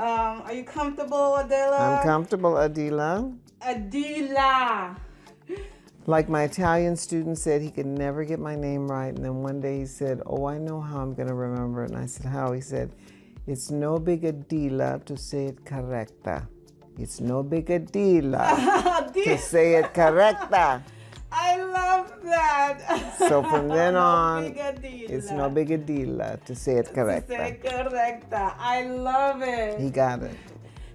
Are you comfortable, Adilah? I'm comfortable, Adilah. Adilah. Like my Italian student said, he could never get my name right. And then one day he said, oh, I know how I'm going to remember it. And I said, how? He said, it's no big a deal to say it correcta. It's no big a deal to say it correcta. I love that. So from then on, Bigadilla. it's no big a deal to say it correcta. To say correcta. I love it. He got it.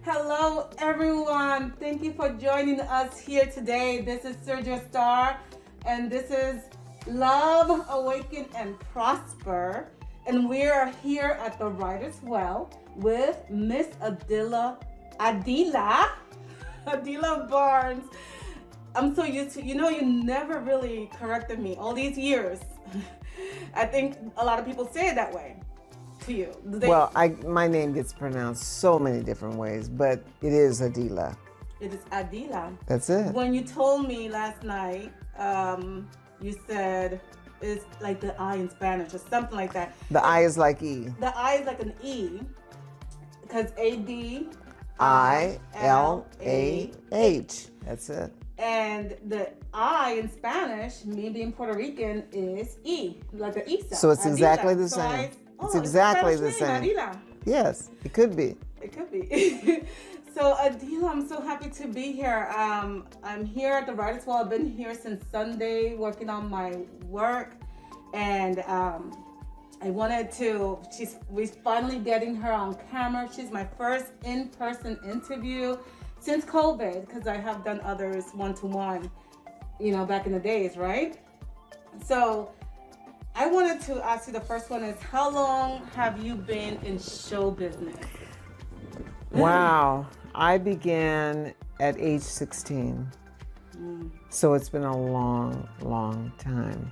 Hello, everyone. Thank you for joining us here today. This is Sergia Starr, and this is Love, Awaken, and Prosper. And we are here at the Writer's Well with Miss Adilah Barnes. I'm so used to, you never really corrected me all these years. I think a lot of people say it that way to you. Well, my name gets pronounced so many different ways, but it is Adilah. It is Adilah. That's it. When you told me last night, you said it's like the I in Spanish or something like that. The I is like E. The I is like an E, because Adilah. That's it. And the I in Spanish, me being Puerto Rican, is E, like an Isa. So it's Adilah. exactly the same. It's exactly the same. Adilah. Yes, it could be. It could be. So Adilah, I'm so happy to be here. I'm here at the Writer's Well. I've been here since Sunday working on my work. And we're finally getting her on camera. She's my first in-person interview since COVID, because I have done others one-to-one, back in the days, right? So I wanted to ask you, the first one is, how long have you been in show business? Wow. I began at age 16. So it's been a long, long time.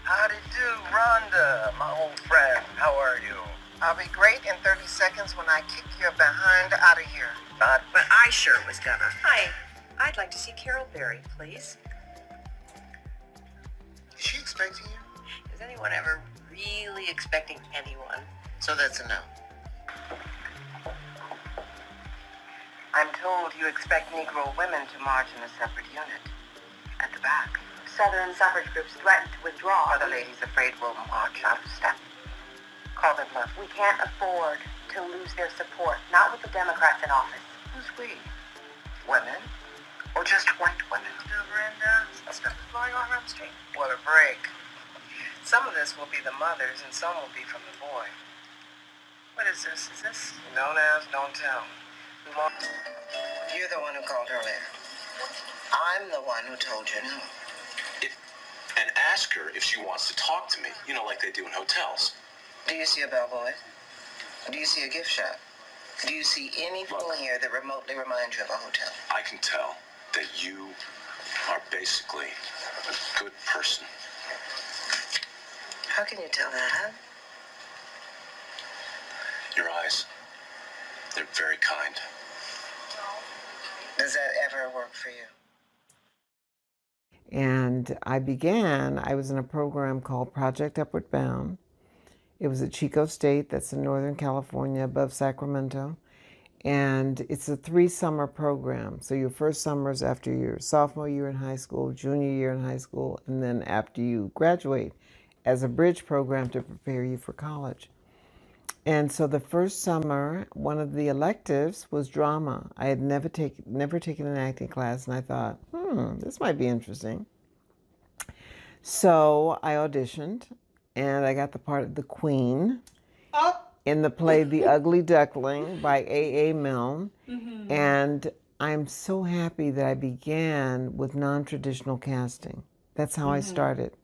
Howdy do, Rhonda, my old friend. How are you? I'll be great in 30 seconds when I kick your behind out of here. But I sure was gonna. Hi, I'd like to see Carol Berry, please. Is she expecting you? Is anyone ever really expecting anyone? So that's a no. I'm told you expect Negro women to march in a separate unit. At the back. Southern suffrage groups threaten to withdraw. Are the ladies afraid we'll march out of step? Call their bluff. We can't afford to lose their support, not with the Democrats in office. Who's we? Women? Or just white women? Brenda, stuff is blowing all around the street. What a break. Some of this will be the mothers and some will be from the boy. What is this? Is this? Don't ask, don't tell. You're the one who called earlier. I'm the one who told you no. And ask her if she wants to talk to me, like they do in hotels. Do you see a bellboy? Do you see a gift shop? Do you see anything here that remotely reminds you of a hotel? I can tell that you are basically a good person. How can you tell that? Your eyes, they're very kind. Does that ever work for you? And I was in a program called Project Upward Bound. It was at Chico State, that's in Northern California, above Sacramento. And it's a 3-summer program. So your first summer is after your sophomore year in high school, junior year in high school, and then after you graduate, as a bridge program to prepare you for college. And so the first summer, one of the electives was drama. I had never taken an acting class, and I thought, this might be interesting. So I auditioned, and I got the part of the Queen in the play The Ugly Duckling by A.A. Milne. Mm-hmm. And I'm so happy that I began with non-traditional casting. That's how I started.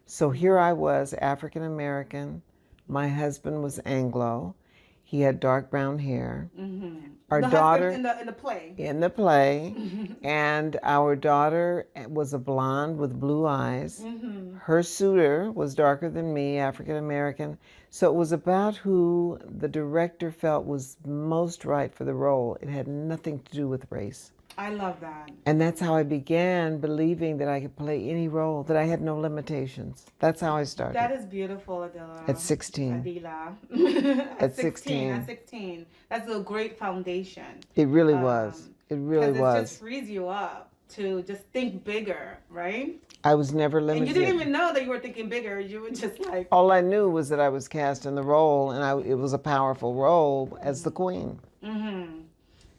So here I was, African American. My husband was Anglo. He had dark brown hair. Mm-hmm. Our daughter in the play. In the play, and our daughter was a blonde with blue eyes. Mm-hmm. Her suitor was darker than me, African American. So it was about who the director felt was most right for the role. It had nothing to do with race. I love that. And that's how I began believing that I could play any role, that I had no limitations. That's how I started. That is beautiful, Adilah. At 16. Adilah. At 16. At 16. That's a great foundation. It really was. It really Because was. it just frees you up to just think bigger, right? I was never limited. And you didn't even know that you were thinking bigger. You were just like... All I knew was that I was cast in the role, and it was a powerful role as the queen. Mm-hmm.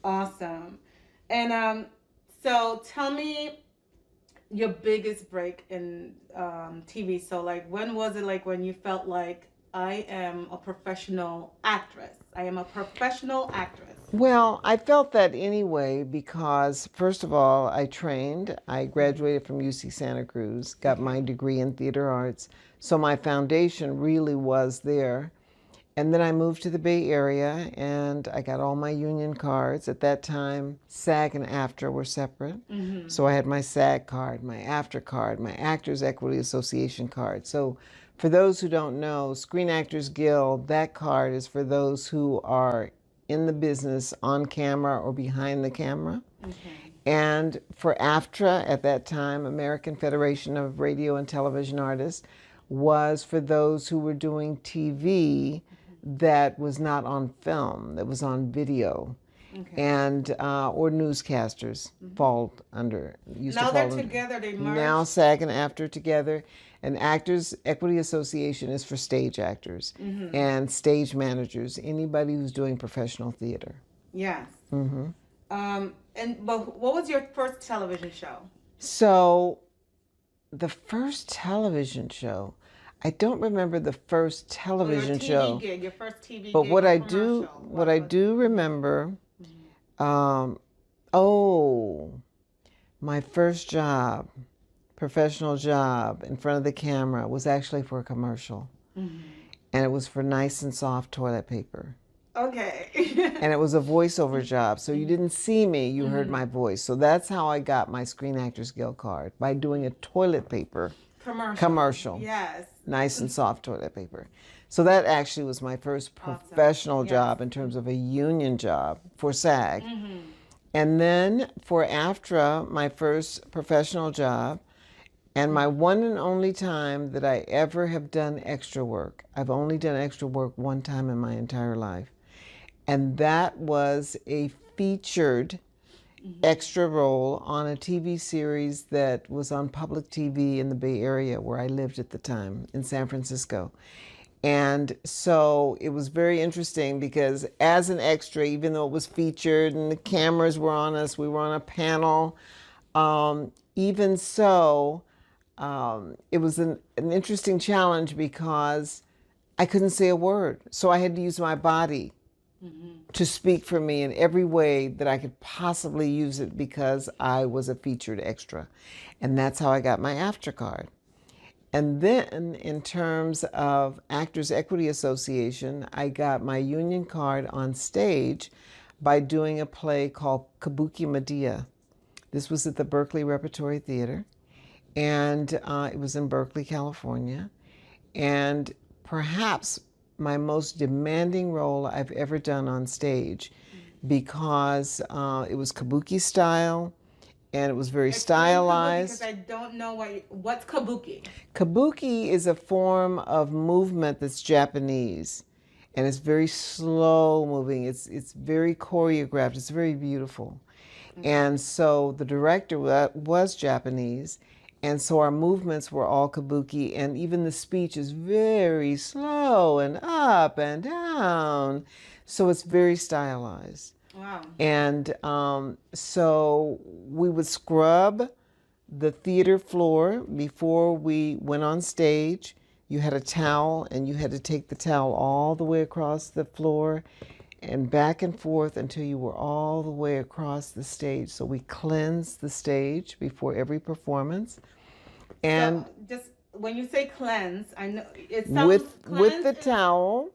Awesome. And so tell me your biggest break in TV. So like, when was it like when you felt like, I am a professional actress? I am a professional actress. Well, I felt that anyway because, first of all, I trained. I graduated from UC Santa Cruz, got my degree in theater arts. So my foundation really was there. And then I moved to the Bay Area and I got all my union cards. At that time, SAG and AFTRA were separate. Mm-hmm. So I had my SAG card, my AFTRA card, my Actors Equity Association card. So for those who don't know, Screen Actors Guild, that card is for those who are in the business on camera or behind the camera. Okay. And for AFTRA at that time, American Federation of Radio and Television Artists, was for those who were doing TV that was not on film, that was on video. Okay. And or newscasters fall under. Now they're together, they merged. Now SAG and AFTRA together. And Actors Equity Association is for stage actors and stage managers, anybody who's doing professional theater. Yes. Mm-hmm. But what was your first television show? So the first television show, I don't remember the first television show. Gig, your first TV gig. But what I do remember, my first job, professional job in front of the camera was actually for a commercial. Mm-hmm. And it was for Nice and Soft toilet paper. Okay. And it was a voiceover job. So you didn't see me, you heard my voice. So that's how I got my Screen Actors Guild card, by doing a toilet paper commercial. Yes. Nice and Soft toilet paper. So that actually was my first professional job in terms of a union job for SAG. Mm-hmm. And then for AFTRA, my first professional job, and my one and only time that I ever have done extra work. I've only done extra work one time in my entire life. And that was a featured extra role on a TV series that was on public TV in the Bay Area where I lived at the time, in San Francisco. And so it was very interesting because as an extra, even though it was featured and the cameras were on us, we were on a panel, even so, it was an interesting challenge because I couldn't say a word. So I had to use my body to speak for me in every way that I could possibly use it because I was a featured extra. And that's how I got my AFTRA card. And then in terms of Actors Equity Association, I got my union card on stage by doing a play called Kabuki Medea. This was at the Berkeley Repertory Theater. And it was in Berkeley, California. And perhaps my most demanding role I've ever done on stage because it was kabuki style and it was very stylized. Because I don't know what's kabuki. Kabuki is a form of movement that's Japanese. And it's very slow moving. It's very choreographed. It's very beautiful. Mm-hmm. And so the director was Japanese. And so our movements were all kabuki, and even the speech is very slow and up and down. So it's very stylized. Wow. And so we would scrub the theater floor before we went on stage. You had a towel, and you had to take the towel all the way across the floor and back and forth until you were all the way across the stage. So we cleansed the stage before every performance. And so just when you say cleanse, I know it sounds with the towel.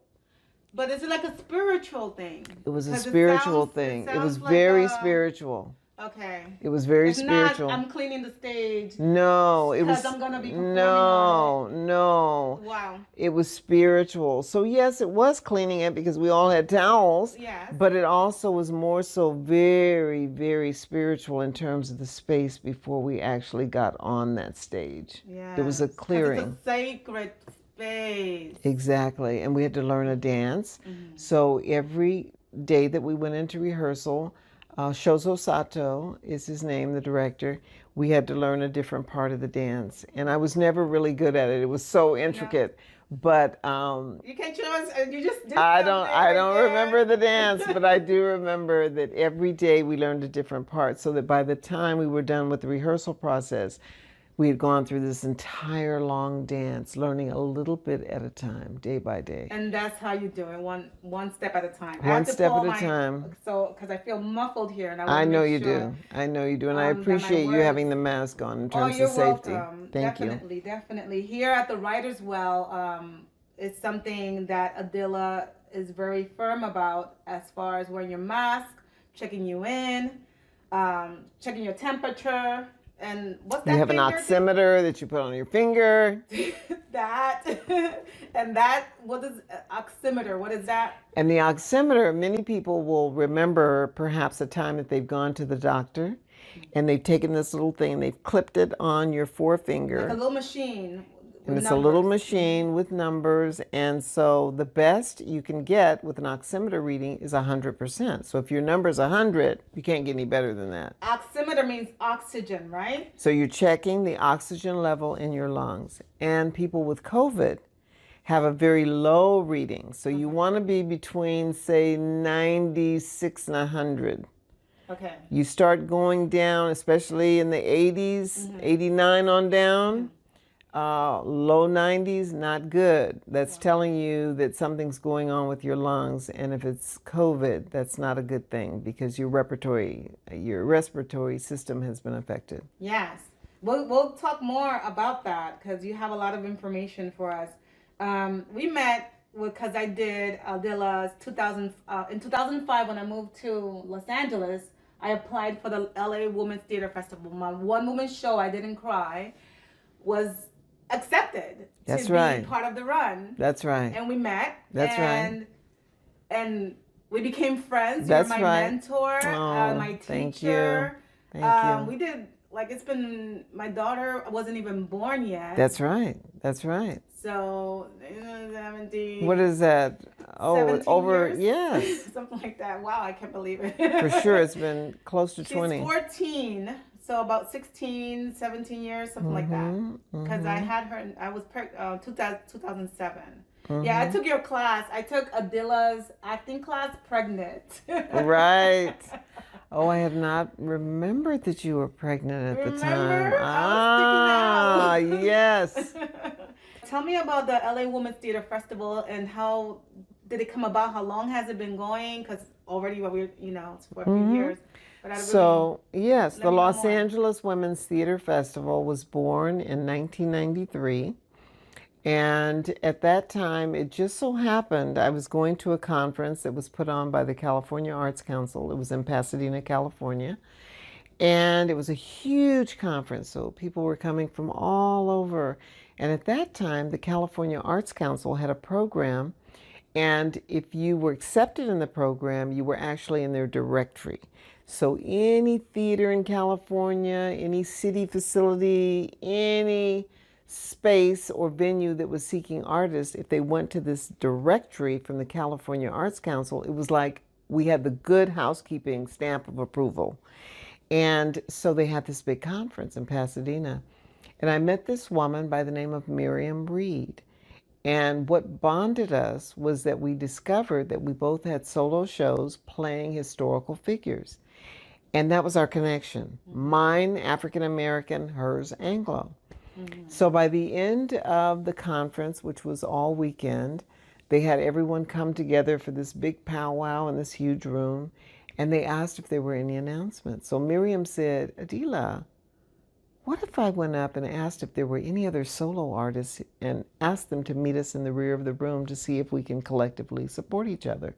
But is it like a spiritual thing? It was a spiritual thing. It was very spiritual. Okay. It was very It's spiritual. not, I'm cleaning the stage No, it was. because I'm going to be performing No, on no. it. Wow. It was spiritual. So yes, it was cleaning it because we all had towels. Yes. But it also was more so very, very spiritual in terms of the space before we actually got on that stage. Yeah. There was a clearing. It's a sacred space. Exactly. And we had to learn a dance. Mm-hmm. So every day that we went into rehearsal, Shozo Sato is his name, the director. We had to learn a different part of the dance. And I was never really good at it. It was so intricate. But You can choose. You just did I something don't right remember the there. dance, but I do remember that every day we learned a different part, so that by the time we were done with the rehearsal process, we had gone through this entire long dance, learning a little bit at a time, day by day. And that's how you do it, one step at a time. One step at a time. So, because I feel muffled here, and I know you sure, do. I know you do, and I that my appreciate you words- having the mask on in terms you're of safety. welcome. Thank you. Definitely, definitely. Here at the Writers' Well, it's something that Adilah is very firm about as far as wearing your mask, checking you in, checking your temperature, and what's that? You have an finger oximeter that you put on your finger. that and that, what is oximeter? What is that? And the oximeter, many people will remember perhaps a time that they've gone to the doctor and they've taken this little thing and they've clipped it on your forefinger. Like a little machine. And it's numbers. a little machine with numbers. And so the best you can get with an oximeter reading is 100%. So if your number's 100, you can't get any better than that. Oximeter means oxygen, right? So you're checking the oxygen level in your lungs. And people with COVID have a very low reading. So you want to be between, say, 96 and 100. Okay. You start going down, especially in the 80s, 89 on down. Low 90s, not good. That's telling you that something's going on with your lungs. And if it's COVID, that's not a good thing because your respiratory system has been affected. Yes. We'll talk more about that because you have a lot of information for us. We met because I did Adilah's in 2005 when I moved to Los Angeles. I applied for the LA Women's Theater Festival. My one woman show, I Didn't Cry, was accepted That's to right. be part of the run. That's right. And we met. That's right. And we became friends. That's You're my right. mentor, Oh, my teacher. thank you. Thank you. We did, like, it's been, my daughter wasn't even born yet. That's right. That's right. So, 17. What is that? Oh, 17 over, years? yes. Something like that. Wow, I can't believe it. For sure, it's been close to 20. She's 14, so about 16, 17 years, something like that. Because I had her, I was 2007. Yeah, I took your class. I took Adilah's acting class pregnant. Right. Oh, I had not remembered that you were pregnant at the time. Remember? Ah, I was sticking out. yes. Tell me about the LA Women's Theater Festival and how did it come about? How long has it been going? Because already we're, it's for a few years. But I So, yes, let the me know Los more. Angeles Women's Theater Festival was born in 1993. And at that time, it just so happened I was going to a conference that was put on by the California Arts Council. It was in Pasadena, California. And it was a huge conference, so people were coming from all over. And at that time, the California Arts Council had a program, and if you were accepted in the program, you were actually in their directory. So any theater in California, any city facility, any space or venue that was seeking artists, if they went to this directory from the California Arts Council, it was like we had the good housekeeping stamp of approval. And so they had this big conference in Pasadena. And I met this woman by the name of Miriam Reed. And what bonded us was that we discovered that we both had solo shows playing historical figures. And that was our connection. Mine, African American, hers, Anglo. So by the end of the conference, which was all weekend, they had everyone come together for this big powwow in this huge room. And they asked if there were any announcements. So Miriam said, Adilah, what if I went up and asked if there were any other solo artists and asked them to meet us in the rear of the room to see if we can collectively support each other?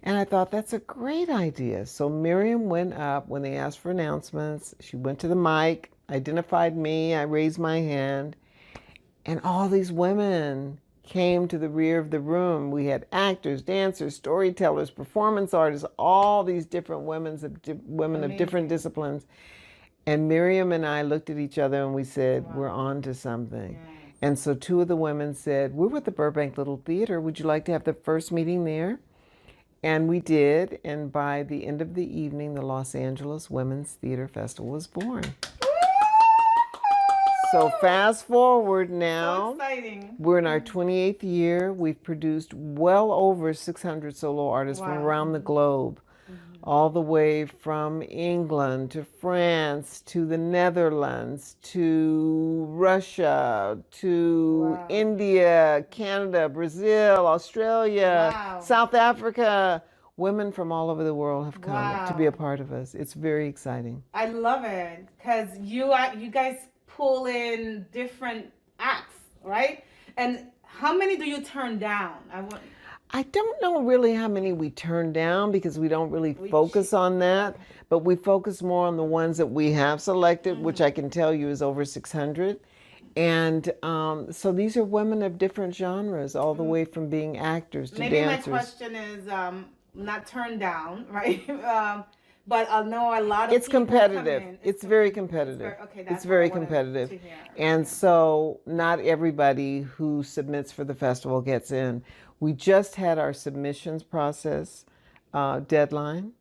And I thought, that's a great idea. So Miriam went up when they asked for announcements. She went to the mic, identified me, I raised my hand, and all these women came to the rear of the room. We had actors, dancers, storytellers, performance artists, all these different women of different disciplines. And Miriam and I looked at each other and we said, we're on to something. Yes. And so two of the women said, we're with the Burbank Little Theater. Would you like to have the first meeting there? And we did. And by the end of the evening, the Los Angeles Women's Theater Festival was born. So fast forward now. So exciting. We're in our 28th year. We've produced well over 600 solo artists from around the globe. All the way from England to France to the Netherlands to Russia to India, Canada, Brazil, Australia, South Africa. Women from all over the world have come to be a part of us. It's very exciting. I love it because you guys pull in different acts, right? And how many do you turn down? I don't know really how many we turn down because we don't really focus on that, but we focus more on the ones that we have selected, which I can tell you is over 600. And so these are women of different genres, all the way from being actors to dancers. Maybe my question is not turned down, right? But I know a lot of it's competitive. It's very competitive. It's very competitive. And so not everybody who submits for the festival gets in. We just had our submissions process deadline.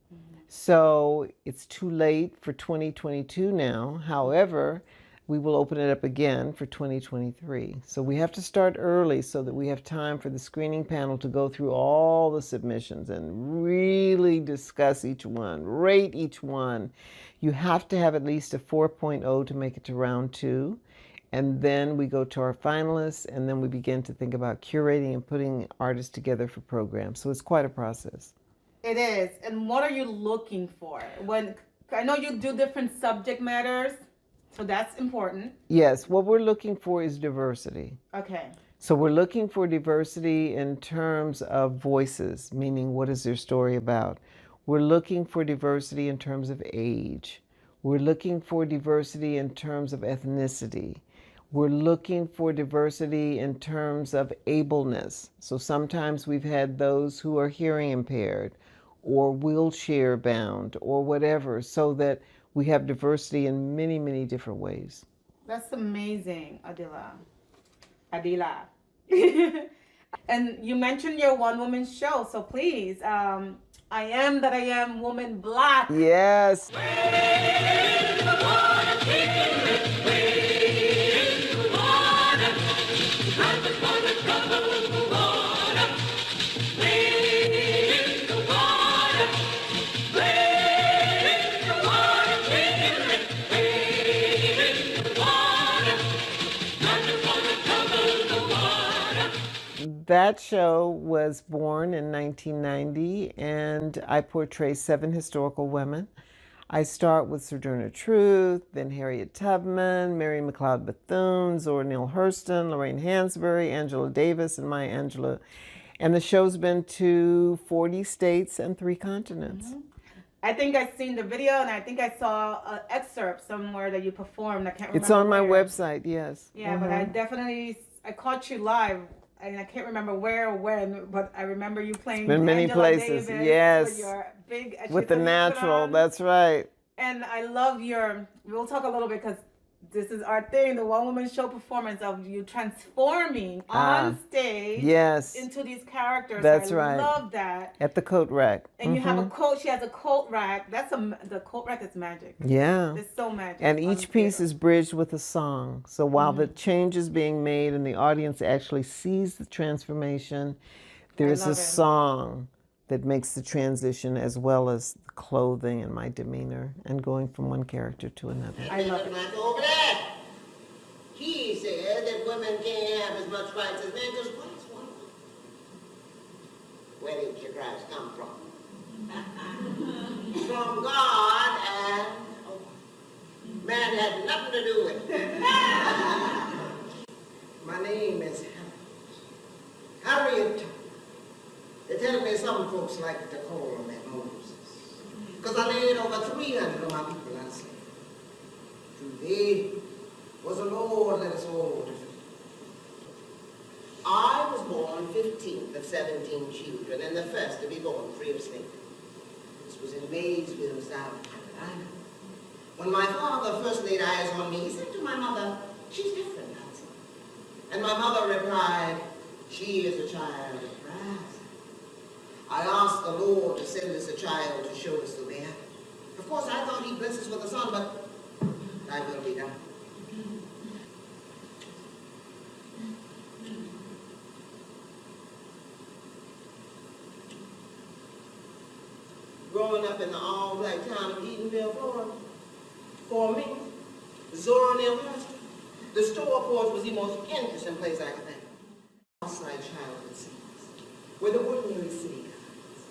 So it's too late for 2022 now. However, we will open it up again for 2023. So we have to start early so that we have time for the screening panel to go through all the submissions and really discuss each one, rate each one. You have to have at least a 4.0 to make it to round 2. And then we go to our finalists, and then we begin to think about curating and putting artists together for programs. So it's quite a process. It is. And what are you looking for? When I know you do different subject matters, so that's important. Yes, what we're looking for is diversity. Okay. So we're looking for diversity in terms of voices, meaning what is their story about? We're looking for diversity in terms of age. We're looking for diversity in terms of ethnicity. We're looking for diversity in terms of ableness. So sometimes we've had those who are hearing impaired or wheelchair bound or whatever, so that we have diversity in many, many different ways. That's amazing, Adilah. And you mentioned your one-woman show, so please, I Am That I Am Woman Black. Yes. That show was born in 1990, and I portray 7 historical women. I start with Sojourner Truth, then Harriet Tubman, Mary McLeod Bethune, Zora Neale Hurston, Lorraine Hansberry, Angela Davis, and Maya Angelou. And the show's been to 40 states and 3 continents. I think I've seen the video, and I think I saw an excerpt somewhere that you performed. I can't remember. It's on my where. website, yes. Yeah, but I caught you live. And I can't remember where or when, but I remember you playing in many Angela places, Davis yes. with your big with the natural, that's right. And I love we'll talk a little bit because this is our thing, the one-woman show performance of you transforming on stage into these characters. That's right. I love that. At the coat rack. And you have a coat, she has a coat rack. The coat rack is magic. Yeah. It's so magic. And each piece is bridged with a song. So while the change is being made and the audience actually sees the transformation, there's a song that makes the transition, as well as the clothing and my demeanor and going from one character to another. I love it. Over there. He said that women can't have as much rights as men because what is one? Where did your Christ come from? From God, and man had nothing to do with it. My name is Harriet. The They tell me some folks like to call me Moses. Because I laid over 300 of my people unslaved. To thee was the Lord let us all defeat. I was born 15th of 17 children, and the first to be born free of slavery. This was in Maysville, South Carolina. When my father first laid eyes on me, he said to my mother, "She's different, Nancy." And my mother replied, "She is a child of Christ." I asked the Lord to send us a child to show us the way out. Of course, I thought he'd bless us with a son, but thy will be done. Growing up in the all-black town of Edenville, Florida, for me, Zora Neale Hurston, the store porch was the most interesting place I could think of. Outside childhood scenes, where the ordinary city guards,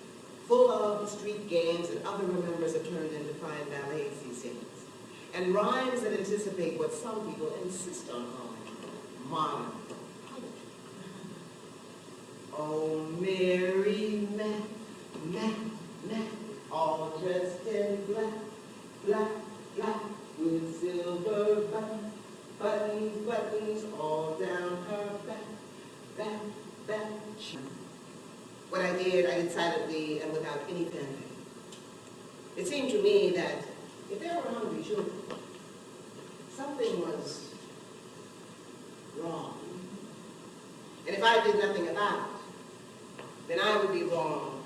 full of street games and other remembers have turned into fine ballets these days, and rhymes that anticipate what some people insist on calling modern poetry. Oh, Mary Mac, all dressed in black, with silver buttons all down her back. What I did silently and without any fanfare. It seemed to me that if there were hungry children, something was wrong. And if I did nothing about it, then I would be wrong.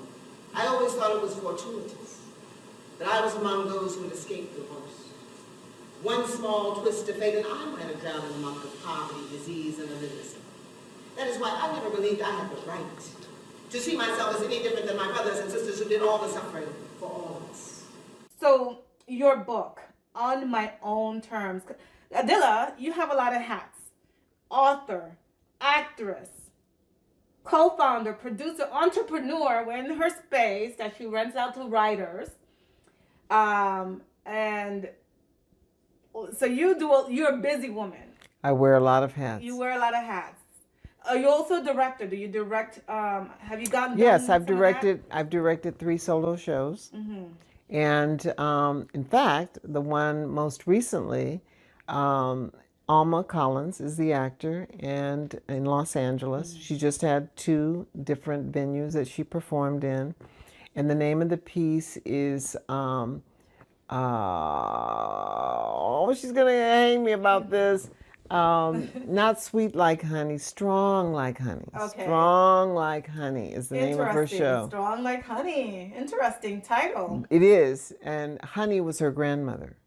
I always thought it was fortuitous that I was among those who had escaped the worst. One small twist of fate, and I might have drowned in the muck of poverty, disease, and illiteracy. That is why I never believed I had the right to see myself as any different than my brothers and sisters who did all the suffering for all of us. So, your book, On My Own Terms. Adilah, you have a lot of hats. Author, actress, co-founder, producer, entrepreneur. We're in her space that she rents out to writers. And so you're a busy woman. I wear a lot of hats. You wear a lot of hats. Are you also a director? Do you direct? Have you gotten? Yes, I've directed 3 solo shows, and in fact, the one most recently, Alma Collins is the actor, and in Los Angeles, she just had 2 different venues that she performed in, and the name of the piece is. She's gonna hang me about this. Not sweet like honey, strong like honey. Okay. Strong like honey is the name of her show. Strong like honey. Interesting title. It is, and Honey was her grandmother.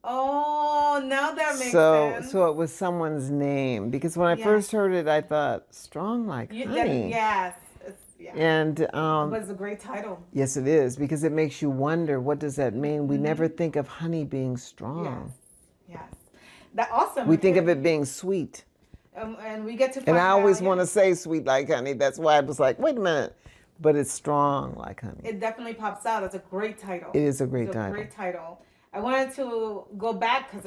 Oh, now that makes sense. So it was someone's name, because when I first heard it, I thought strong like honey. Yes. And but it's a great title. Yes, it is, because it makes you wonder, what does that mean? We never think of honey being strong. Yes. That's awesome. We think of it being sweet. And we get to find And I always want to say sweet like honey. That's why I was like, wait a minute. But it's strong like honey. It definitely pops out. It's a great title. It is a great title. Great title. I wanted to go back because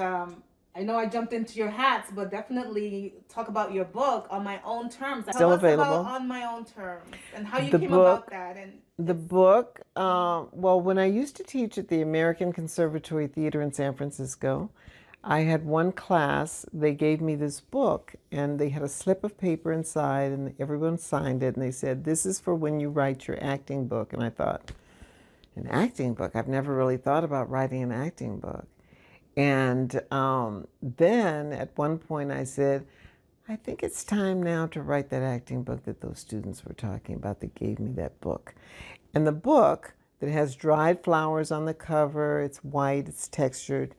I know I jumped into your hats, but definitely talk about your book, On My Own Terms. Still available. Tell us about On My Own Terms and how you came about that. And the book, well, when I used to teach at the American Conservatory Theater in San Francisco, I had one class, they gave me this book, and they had a slip of paper inside, and everyone signed it, and they said, "This is for when you write your acting book." And I thought, an acting book? I've never really thought about writing an acting book. And then at one point I said, I think it's time now to write that acting book that those students were talking about that gave me that book. And the book that has dried flowers on the cover, it's white, it's textured,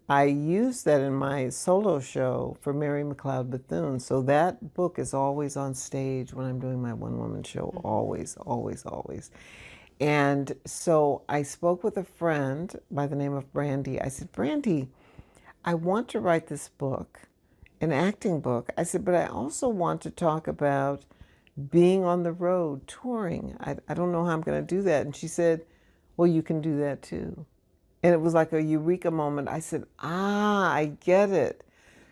I used that in my solo show for Mary McLeod Bethune. So that book is always on stage when I'm doing my one-woman show, always. And so I spoke with a friend by the name of Brandy. I said, Brandy, I want to write this book, an acting book. I said, but I also want to talk about being on the road, touring. I don't know how I'm going to do that. And she said, well, you can do that too. And it was like a eureka moment. I said, I get it.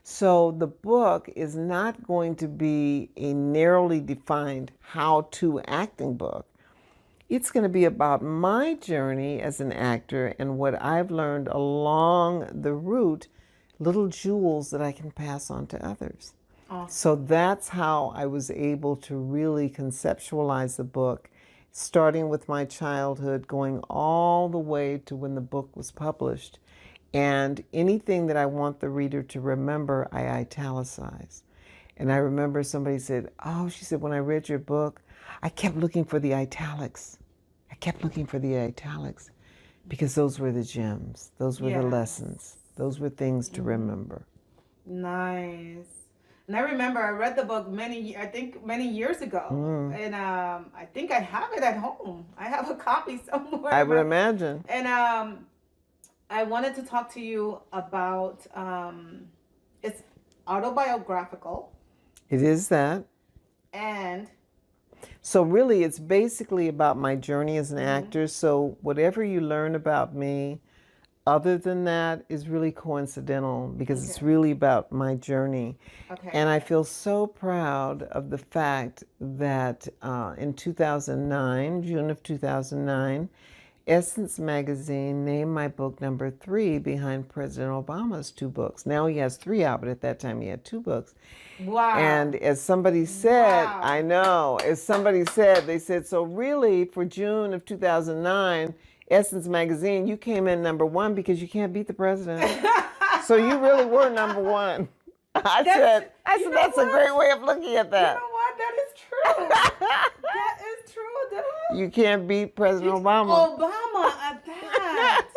So the book is not going to be a narrowly defined how-to acting book. It's going to be about my journey as an actor and what I've learned along the route, little jewels that I can pass on to others. Awesome. So that's how I was able to really conceptualize the book, starting with my childhood, going all the way to when the book was published. And anything that I want the reader to remember, I italicize. And I remember somebody said, oh, she said, when I read your book, I kept looking for the italics. I kept looking for the italics because those were the gems. Those were the lessons. Those were things to remember. Nice. And I remember I read the book many years ago. And I think I have it at home. I have a copy somewhere. I would imagine. And I wanted to talk to you about, it's autobiographical. It is that. And so really it's basically about my journey as an actor. So whatever you learn about me, other than that, is really coincidental because it's really about my journey. Okay. And I feel so proud of the fact that in 2009, June of 2009, Essence magazine named my book number 3 behind President Obama's 2 books. Now he has 3 out, but at that time he had 2 books. Wow. And as somebody said, I know, as somebody said, they said, so really for June of 2009, Essence magazine, you came in number 1 because you can't beat the president. So you really were number 1. I said that's a great way of looking at that. You know what? That is true. That is true, dude. You can't beat President Obama. Obama at that.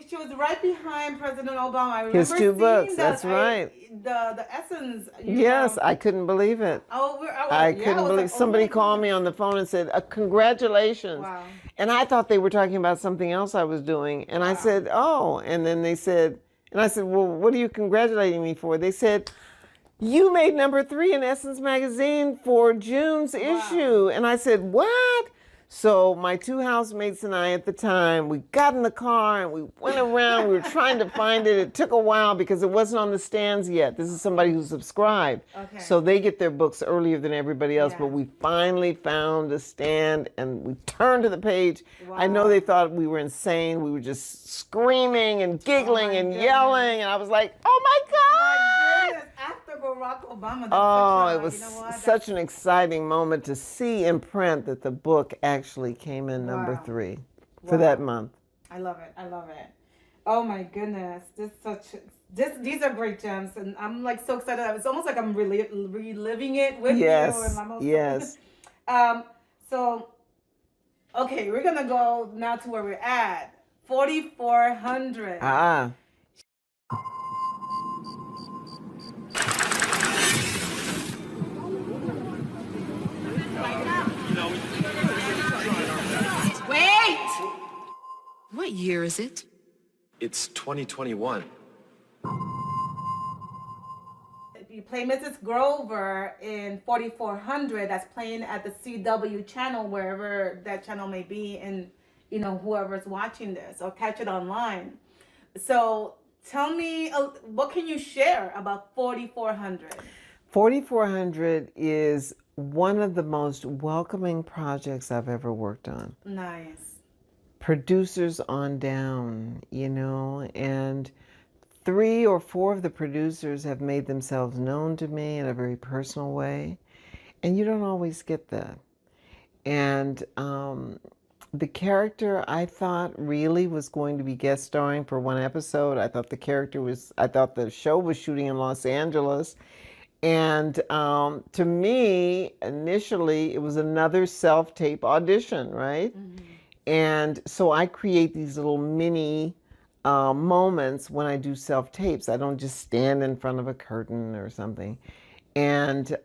She was right behind President Obama. I remember His 2 books. That's right. The Essence. Yes, I couldn't believe it. I couldn't believe. Somebody called me on the phone and said, "Congratulations." Wow. And I thought they were talking about something else I was doing, and I said, "Oh," and then they said, and I said, "Well, what are you congratulating me for?" They said, "You made number 3 in Essence magazine for June's issue," and I said, "What?" So my 2 housemates and I at the time, we got in the car and we went around. We were trying to find it. It took a while because it wasn't on the stands yet. This is somebody who subscribed. Okay. So they get their books earlier than everybody else. Yeah. But we finally found a stand and we turned to the page. Wow. I know they thought we were insane. We were just screaming and giggling and yelling. And I was like, oh my God! Goodness. After Barack Obama. It was such an exciting moment to see in print that the book actually came in number 3 for that month. I love it. I love it. Oh my goodness. These are great gems. And I'm like so excited. It's almost like I'm really reliving it with you. And Yes. So, okay, we're going to go now to where we're at. 4,400. Wait! What year is it? It's 2021. You play Mrs. Grover in 4,400. That's playing at the CW channel, wherever that channel may be, and whoever's watching this, or catch it online. So tell me, what can you share about 4,400? 4,400 is one of the most welcoming projects I've ever worked on. Nice. Producers on down, and 3 or 4 of the producers have made themselves known to me in a very personal way, and you don't always get that. And the character I thought really was going to be guest starring for 1 episode. I thought the show was shooting in Los Angeles. And to me, initially, it was another self-tape audition, right? Mm-hmm. And so I create these little mini moments when I do self-tapes. I don't just stand in front of a curtain or something. And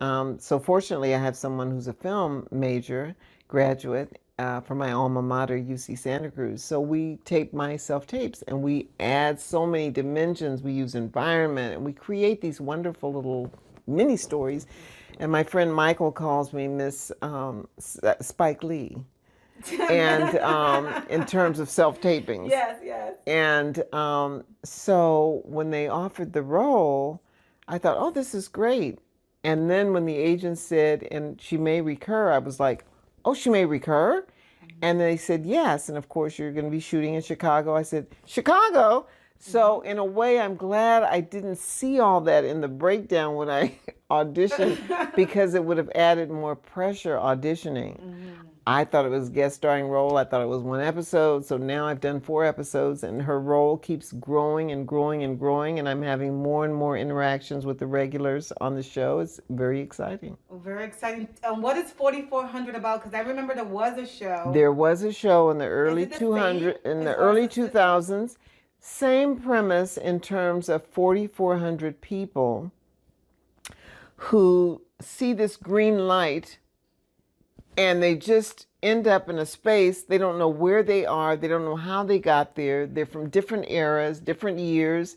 so fortunately, I have someone who's a film major graduate from my alma mater, UC Santa Cruz. So we tape my self-tapes and we add so many dimensions. We use environment and we create these wonderful little mini stories. And my friend Michael calls me Miss Spike Lee. And in terms of self-tapings. Yes. And so when they offered the role, I thought, oh, this is great. And then when the agent said, and she may recur, I was like, oh, she may recur? And they said, yes. And of course, you're going to be shooting in Chicago. I said, Chicago? So in a way, I'm glad I didn't see all that in the breakdown when I auditioned because it would have added more pressure auditioning. I thought it was a guest starring role. I thought it was one episode. So now I've done 4 episodes and her role keeps growing and growing and growing. And I'm having more and more interactions with the regulars on the show. It's very exciting. Very exciting. What is 4400 about? Because I remember there was a show. There was a show in the Is it the early same? 2000s. Same premise in terms of 4,400 people who see this green light and they just end up in a space. They don't know where they are. They don't know how they got there. They're from different eras, different years,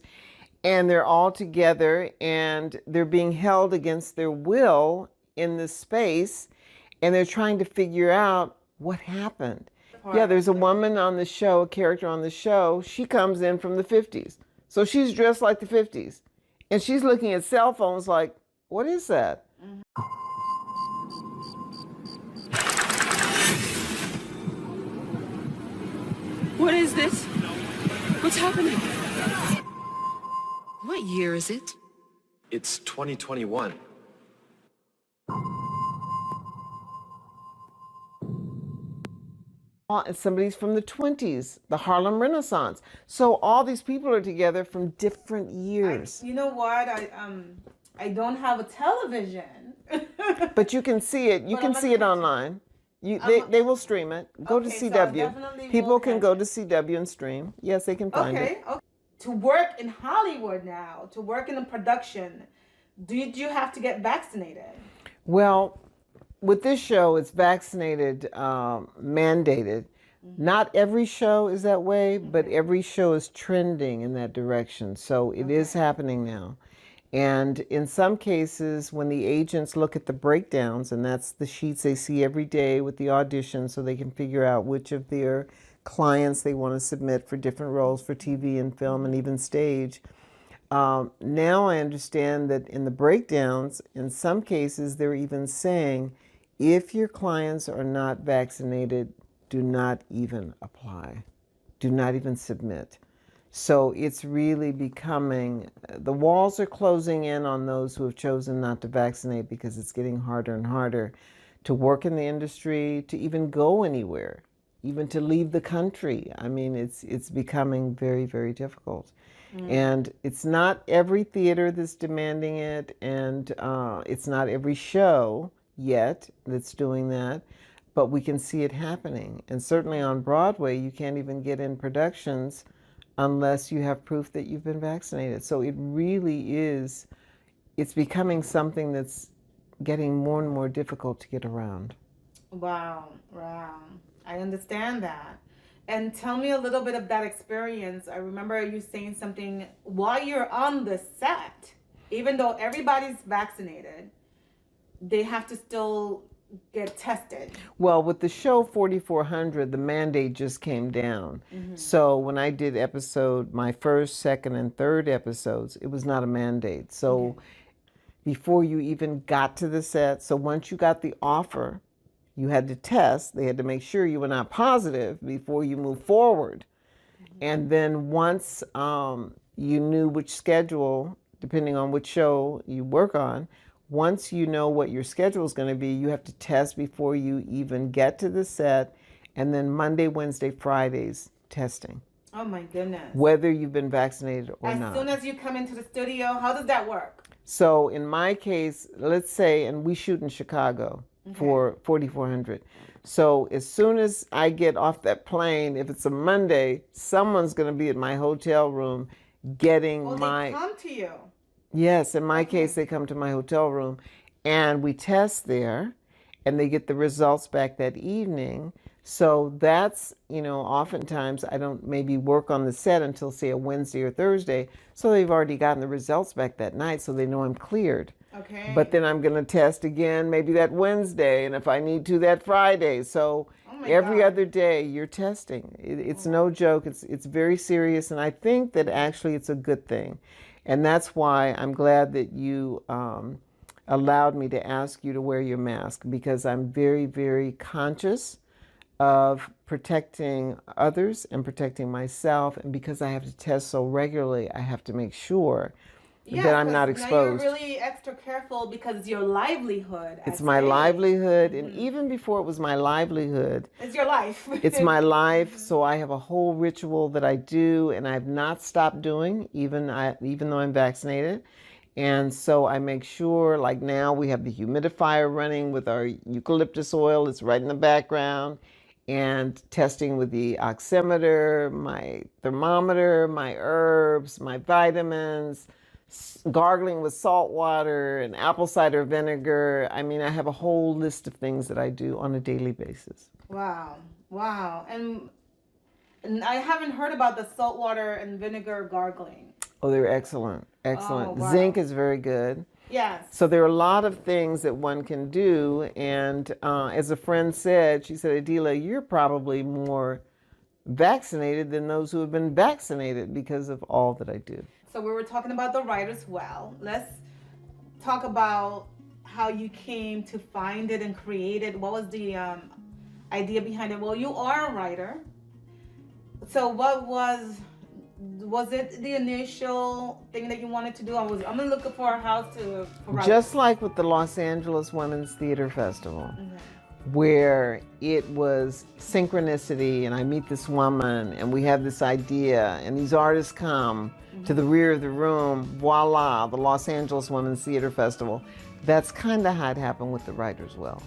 and they're all together and they're being held against their will in this space, and they're trying to figure out what happened. Yeah, there's a woman on the show, a character on the show. She comes in from the 50s. So she's dressed like the 50s. And she's looking at cell phones like, what is that? What is this? What's happening? What year is it? It's 2021. And somebody's from the 20s, the Harlem Renaissance. So all these people are together from different years. You know what? I don't have a television. But you can see it. You can see it online. They will stream it. Go to Okay, so I CW. definitely People will can catch go it. to CW and stream. Yes, they can find it. Okay. To work in Hollywood now, to work in a production, did you have to get vaccinated? Well, with this show, it's vaccinated, mandated. Not every show is that way, but every show is trending in that direction. So it is happening now. And in some cases, when the agents look at the breakdowns, and that's the sheets they see every day with the auditions, so they can figure out which of their clients they want to submit for different roles for TV and film and even stage. Now I understand that in the breakdowns, in some cases, they're even saying, if your clients are not vaccinated, do not even apply. Do not even submit. So it's really becoming, the walls are closing in on those who have chosen not to vaccinate because it's getting harder and harder to work in the industry, to even go anywhere, even to leave the country. I mean, it's becoming very, very difficult. And it's not every theater that's demanding it, and it's not every show yet that's doing that, but we can see it happening. And certainly on Broadway, you can't even get in productions unless you have proof that you've been vaccinated. So it really is, it's becoming something that's getting more and more difficult to get around. Wow. I understand that. And tell me a little bit of that experience. I remember you saying something while you're on the set, even though everybody's vaccinated, they have to still get tested. Well, with the show 4400, the mandate just came down. So when I did my first, second, and third episodes, it was not a mandate. So before you even got to the set, so once you got the offer, you had to test. They had to make sure you were not positive before you moved forward. And then once you knew which schedule, depending on which show you work on, once you know what your schedule is going to be, you have to test before you even get to the set. And then Monday, Wednesday, Fridays, testing. Oh my goodness. Whether you've been vaccinated or not. As soon as you come into the studio, how does that work? So in my case, let's say, and we shoot in Chicago for 4400. So as soon as I get off that plane, if it's a Monday, someone's going to be at my hotel room getting They come to you. Yes, in my case, they come to my hotel room and we test there and they get the results back that evening. So that's, oftentimes I don't maybe work on the set until, say, a Wednesday or Thursday. So they've already gotten the results back that night, so they know I'm cleared. Okay. But then I'm going to test again maybe that Wednesday, and if I need to, that Friday. So every other day you're testing. It's no joke. It's very serious, and I think that actually it's a good thing. And that's why I'm glad that you allowed me to ask you to wear your mask, because I'm very, very conscious of protecting others and protecting myself. And because I have to test so regularly, I have to make sure that I'm not exposed. Now you're really extra careful because it's your livelihood. It's my livelihood. And even before it was my livelihood, it's your life. It's my life. So I have a whole ritual that I do, and I've not stopped doing, even though I'm vaccinated. And so I make sure, like now we have the humidifier running with our eucalyptus oil. It's right in the background. And testing with the oximeter, my thermometer, my herbs, my vitamins, gargling with salt water and apple cider vinegar. I mean, I have a whole list of things that I do on a daily basis. Wow. And I haven't heard about the salt water and vinegar gargling. Oh, they're excellent. Excellent. Oh, wow. Zinc is very good. Yes. So there are a lot of things that one can do. And as a friend said, she said, Adilah, you're probably more vaccinated than those who have been vaccinated because of all that I do. So we were talking about the writers. Well, let's talk about how you came to find it and create it. What was the idea behind it? Well, you are a writer. So what was it the initial thing that you wanted to do? I'm gonna look for a house to write. Just like with the Los Angeles Women's Theater Festival, where it was synchronicity, and I meet this woman and we have this idea and these artists come to the rear of the room, voila, the Los Angeles Women's Theater Festival. That's kind of how it happened with the Writers' Well.